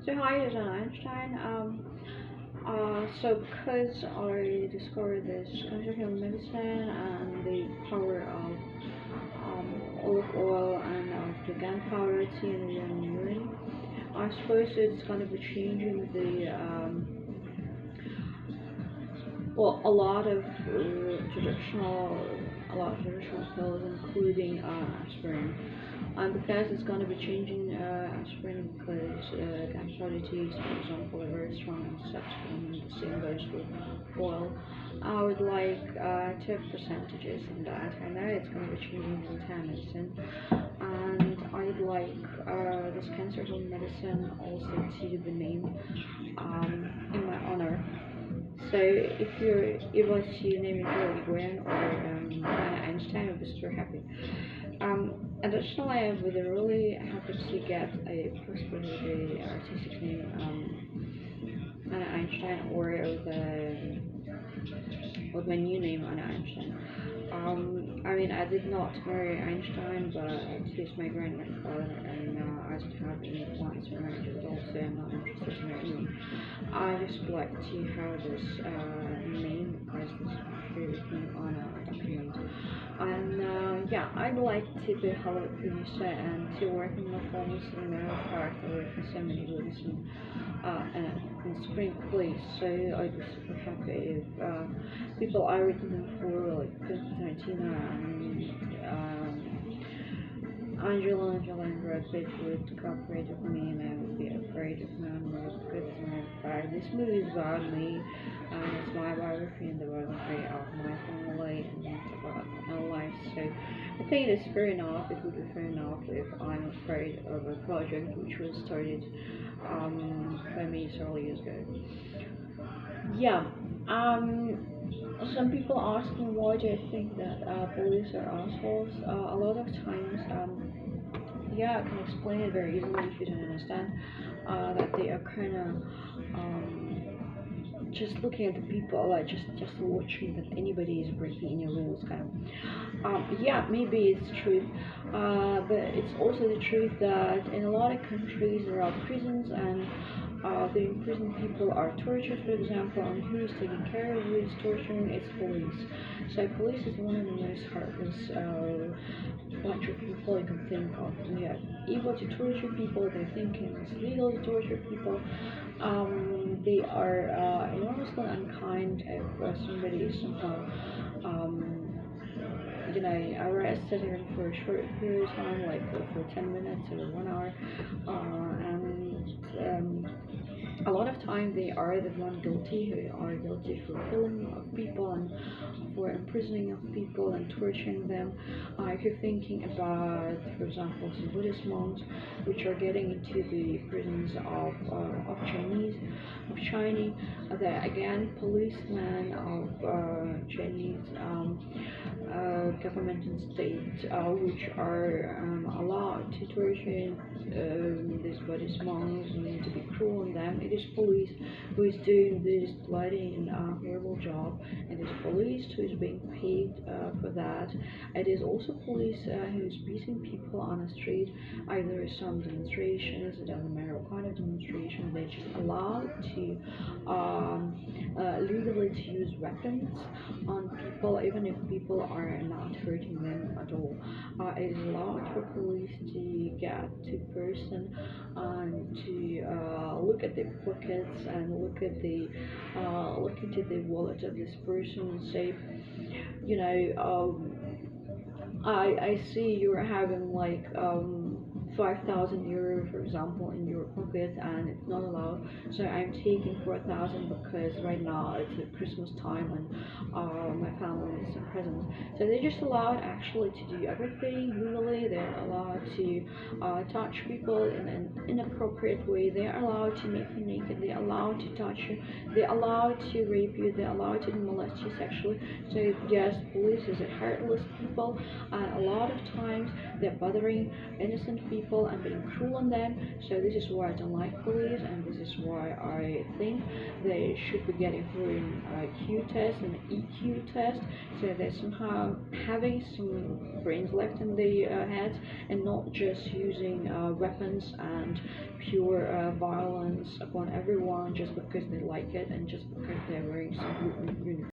So hi, it's Einstein. So because I discovered this concept of medicine and the power of olive oil and of the gunpowder tea in the urine, I suppose it's going to be changing the a lot of traditional pills, including aspirin. Because it's going to be changing aspirin because cancer for example, are very strong ancestral, and the same goes for oil. I would like to have percentages in that. I know it's going to be changing in time medicine, and I'd like this cancer medicine also to be named in my honor. So if you're able to name it Julie Gwen or Einstein, I'll be super happy. Additionally, I would really happy to get a person with the artistic name Anna Einstein or with my new name Anna Einstein. I mean, I did not marry Einstein, but he's my grandfather, and I don't have any plans for marriage at all, so I'm not interested in marrying. I just like to have this name as this favorite name on a document. And yeah, I'd like to be a Hollywood producer and to work in my films. You know, in fact, I work in so many movies and screenplays, so I'd be super happy if people I written them for, like Quentin Tarantino and Angela and Brad Pitt would cooperate with me, and I would be afraid of man because this movie is about me, and it's my biography and the biography of my family, and it's about my life. So I think it's fair enough. It would be fair enough if I'm afraid of a project which was started by me several years ago. Yeah. Some people ask me why do I think that police are assholes. A lot of times, yeah, I can explain it very easily if you don't understand. That they are kind of just looking at the people, like just watching that anybody is breaking any rules, kind of. Yeah, maybe it's true, but it's also the truth that in a lot of countries there are prisons and the imprisoned people are tortured, for example, and who is taking care of who is torturing? It's police. So police is one of the most heartless bunch of people you can think of. And they are able to torture people. They're thinking it's legal to torture people. They are enormously unkind if somebody is somehow arrested him for a short period of time, like for 10 minutes or 1 hour, and a lot of time they are the one guilty who are guilty for killing of people and for imprisoning of people and torturing them. If you're thinking about, for example, some Buddhist monks which are getting into the prisons of Chinese, that again policemen of Chinese government and state which are allowed to torture these Buddhist monks and to be cruel on them. It is police who is doing this bloody and horrible job. It is police who is being paid for that. It is also police who is beating people on the street. Either some demonstrations, it doesn't matter what kind of demonstration, they're just allowed to legally to use weapons on people, even if people are not hurting them at all. It is allowed for police to get to person and to look at their pockets and look into the wallet of this person and say, you know, I see you're having like 5,000 euro, for example, in your pocket, and it's not allowed. So I'm taking 4,000 because right now it's at Christmas time and my family needs some presents. So they're just allowed actually to do everything legally. They're allowed to touch people in an inappropriate way. They're allowed to make you naked. They're allowed to touch you. They're allowed to rape you. They're allowed to molest you sexually. So yes, police is a heartless people, and a lot of times they're bothering innocent people people and being cruel on them. So this is why I don't like police, and this is why I think they should be getting through an IQ test and an EQ test, so they're somehow having some brains left in the head, and not just using weapons and pure violence upon everyone just because they like it and just because they're wearing some uniform.